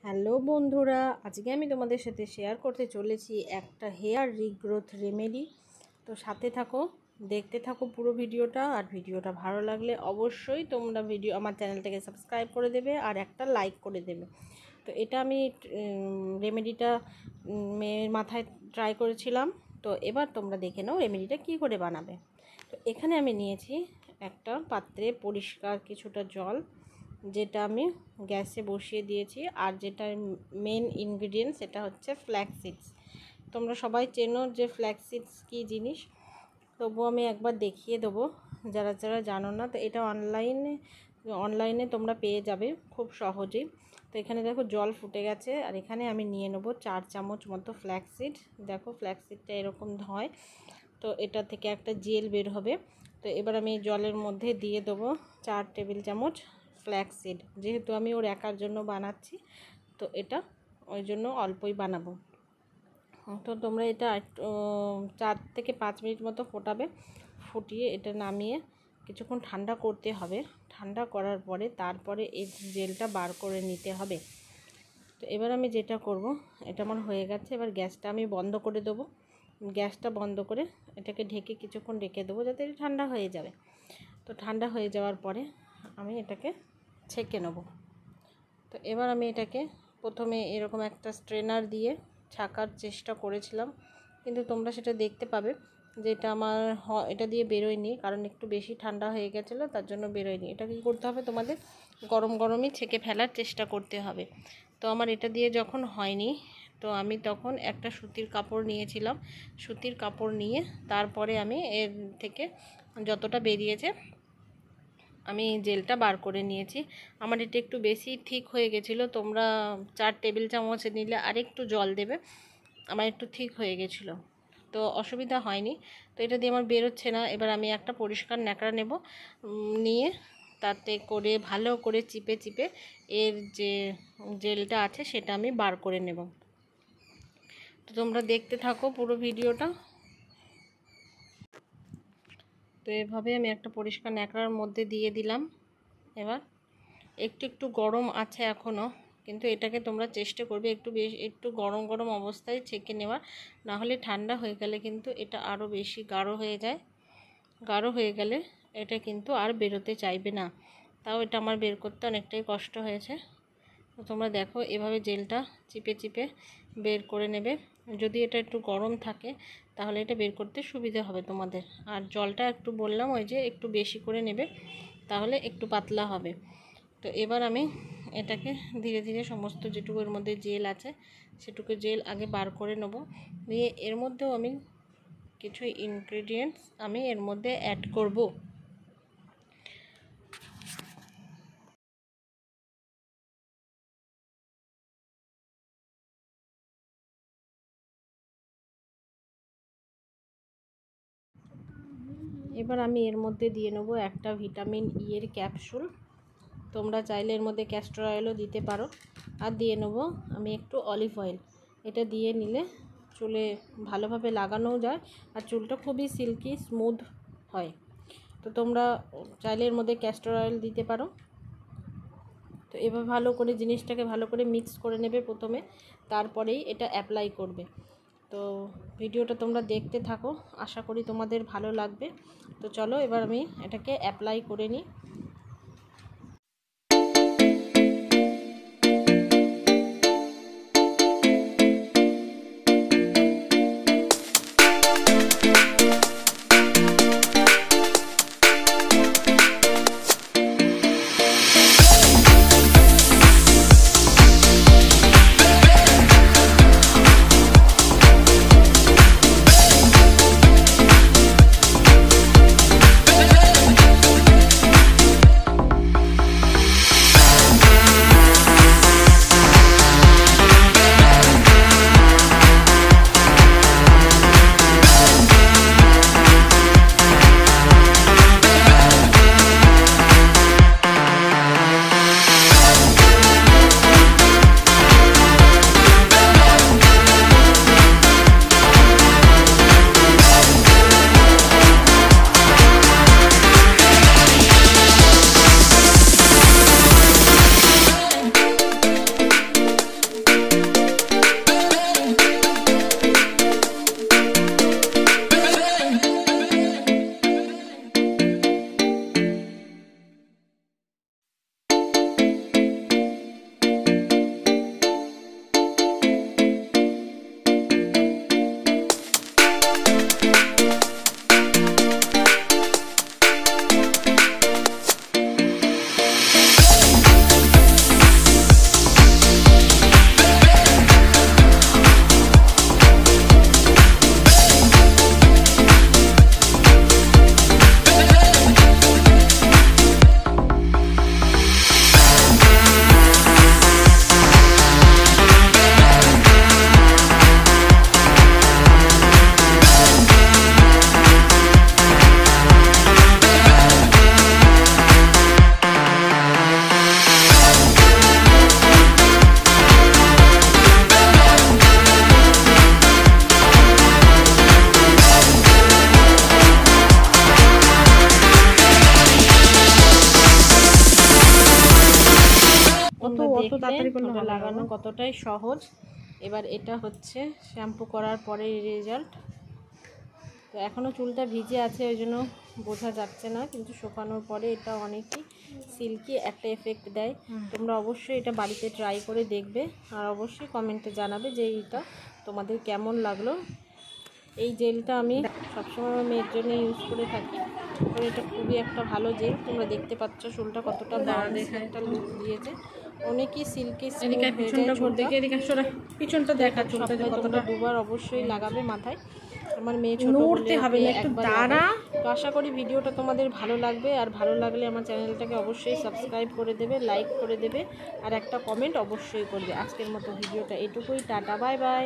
Hello বন্ধুরা, আজকে আমি তোমাদের সাথে শেয়ার করতে চলেছি একটা হেয়ার রিগ্রোথ রেমেডি। তো সাথে থাকো, দেখতে থাকো পুরো ভিডিওটা। আর ভিডিওটা ভালো লাগলে অবশ্যই তোমরা আমার চ্যানেলটাকে সাবস্ক্রাইব করে দেবে আর একটা লাইক করে দেবে। তো এটা আমি রেমেডিটা মেয়ের মাথায় ট্রাই করেছিলাম। তো এবার তোমরা দেখে নাও রেমেডিটা কী করে বানাবে। তো এখানে আমি নিয়েছি একটা পাত্রে পরিষ্কার কিছুটা জল, যেটা আমি গ্যাসে বসিয়ে দিয়েছি। আর যেটা মেন ইনগ্রিডিয়েন্ট সেটা হচ্ছে ফ্ল্যাক্স সিডস। তোমরা সবাই চেনো যে ফ্ল্যাক্স সিডস কী জিনিস, তবুও আমি একবার দেখিয়ে দেবো যারা যারা জানো না। তো এটা অনলাইনে তোমরা পেয়ে যাবে খুব সহজেই। তো এখানে দেখো জল ফুটে গেছে, আর এখানে আমি নিয়ে নেবো 4 চামচ মতো ফ্ল্যাক্স সিড। দেখো ফ্ল্যাক্স সিডটা এরকম হয়, তো এটা থেকে একটা জেল বের হবে। তো এবার আমি জলের মধ্যে দিয়ে দেবো 4 টেবিল চামচ ফ্ল্যাক্স সিড। যেহেতু আমি ওর একার জন্য বানাচ্ছি, তো এটা ওই জন্য অল্পই বানাবো। তো তোমরা এটা 4 থেকে 5 মিনিট মতো ফোটাবে। ফুটিয়ে এটা নামিয়ে কিছুক্ষণ ঠান্ডা করতে হবে। ঠান্ডা করার পরে তারপরে এই জেলটা বার করে নিতে হবে। তো এবার আমি যেটা করব, এটা আমার হয়ে গেছে। এবার গ্যাসটা আমি বন্ধ করে দেবো। গ্যাসটা বন্ধ করে এটাকে ঢেকে কিছুক্ষণ রেখে দেবো যাতে এটা ঠান্ডা হয়ে যাবে। তো ঠান্ডা হয়ে যাওয়ার পরে আমি এটাকে ছেঁকে নেব। তো এবার আমি এটাকে প্রথমে এরকম একটা স্ট্রেনার দিয়ে ছাকার চেষ্টা করেছিলাম, কিন্তু তোমরা সেটা দেখতে পাবে যে এটা আমার এটা দিয়ে বেরোয়নি, কারণ একটু বেশি ঠান্ডা হয়ে গেছিলো, তার জন্য বেরোয়নি। এটা কী করতে হবে, তোমাদের গরম গরমই ছেঁকে ফেলার চেষ্টা করতে হবে। তো আমার এটা দিয়ে যখন হয়নি, তো আমি তখন একটা সুতির কাপড় নিয়েছিলাম। সুতির কাপড় নিয়ে তারপরে আমি এর থেকে যতটা বেরিয়েছে আমি জেলটা বার করে নিয়েছি। আমার এটা একটু বেশি ঠিক হয়ে গেছিলো। তোমরা 4 টেবিল চামচ নিলে আরেকটু জল দেবে। আমার একটু ঠিক হয়ে গেছিলো, তো অসুবিধা হয়নি। তো এটা দিয়ে আমার বেরোচ্ছে না। এবার আমি একটা পরিষ্কার ন্যাকড়া নেব, নিয়ে তাতে করে ভালো করে চিপে চিপে এর যে জেলটা আছে সেটা আমি বার করে নেব। তো তোমরা দেখতে থাকো পুরো ভিডিওটা। তো এভাবে আমি একটা পরিষ্কার ন্যাকড়ার মধ্যে দিয়ে দিলাম। এবার একটু একটু গরম আছে এখনও, কিন্তু এটাকে তোমরা চেষ্টা করবে একটু গরম গরম অবস্থায় ছেঁকে নেওয়ার, না হলে ঠান্ডা হয়ে গেলে কিন্তু এটা আরও বেশি গাঢ় হয়ে যায়। গাঢ় হয়ে গেলে এটা কিন্তু আর বেরোতে চাইবে না। তাও এটা আমার বের করতে অনেকটাই কষ্ট হয়েছে। তো তোমরা দেখো এভাবে জেলটা চিপে চিপে বের করে নেবে। যদি এটা একটু গরম থাকে তাহলে এটা বের করতে সুবিধা হবে তোমাদের। আর জলটা একটু বললাম ওই যে একটু বেশি করে নেবে, তাহলে একটু পাতলা হবে। তো এবার আমি এটাকে ধীরে ধীরে সমস্ত যেটুকু এর মধ্যে জেল আছে সেটুকু জেল আগে বার করে নেব। নিয়ে এর মধ্যেও আমি কিছু ইনগ্রিডিয়েন্টস আমি এর মধ্যে অ্যাড করব। এবার আমি এর মধ্যে দিয়ে নেব একটা ভিটামিন ই এর ক্যাপসুল। তোমরা চাইলে এর মধ্যে ক্যাস্টর অয়েলও দিতে পারো। আর দিয়ে নেব আমি একটু অলিভ অয়েল। এটা দিয়ে নিলে চুলে ভালোভাবে লাগানোও যায়, আর চুলটা খুবই সিল্কি স্মুথ হয়। তো তোমরা চাইলে এর মধ্যে ক্যাস্টর অয়েল দিতে পারো। তো এবার ভালো করে জিনিসটাকে ভালো করে মিক্স করে নেবে প্রথমে, তারপরেই এটা অ্যাপ্লাই করবে। তো ভিডিওটা তোমরা দেখতে থাকো, আশা করি তোমাদের ভালো লাগবে। তো চলো এবার আমি এটাকে অ্যাপ্লাই করে নিই। দেখলে লাগানো কতটাই সহজ। এবার এটা হচ্ছে শ্যাম্পু করার পরে রেজাল্ট। তো এখনও চুলটা ভিজে আছে, ওই জন্য বোঝা যাচ্ছে না, কিন্তু শুকানোর পরে এটা অনেকই সিল্কি একটা এফেক্ট দেয়। তোমরা অবশ্যই এটা বাড়িতে ট্রাই করে দেখবে আর অবশ্যই কমেন্টে জানাবে যে এইটা তোমাদের কেমন লাগলো। এই জেলটা আমি সবসময় আমার মেয়ের জন্য ইউজ করে থাকি। আর এটা খুবই একটা ভালো জেল। তোমরা দেখতে পাচ্ছ চুলটা কতটা বাউন্স একটা লুক দিয়েছে, অনেকই সিল্কি স্মুথ হয়ে যায় চুলটা। পিছনটা দেখা চুলটা কতটা দুবার অবশ্যই লাগাবে মাথায়। আমার মেয়ে ছোট নড়তে হবে না, একটু দাঁড়া। তো আশা করি ভিডিওটা তোমাদের ভালো লাগবে, আর ভালো লাগলে আমার চ্যানেলটাকে অবশ্যই সাবস্ক্রাইব করে দেবে, লাইক করে দেবে আর একটা কমেন্ট অবশ্যই করবে। আজকের মতো ভিডিওটা এটুকুই। Tata, bye bye.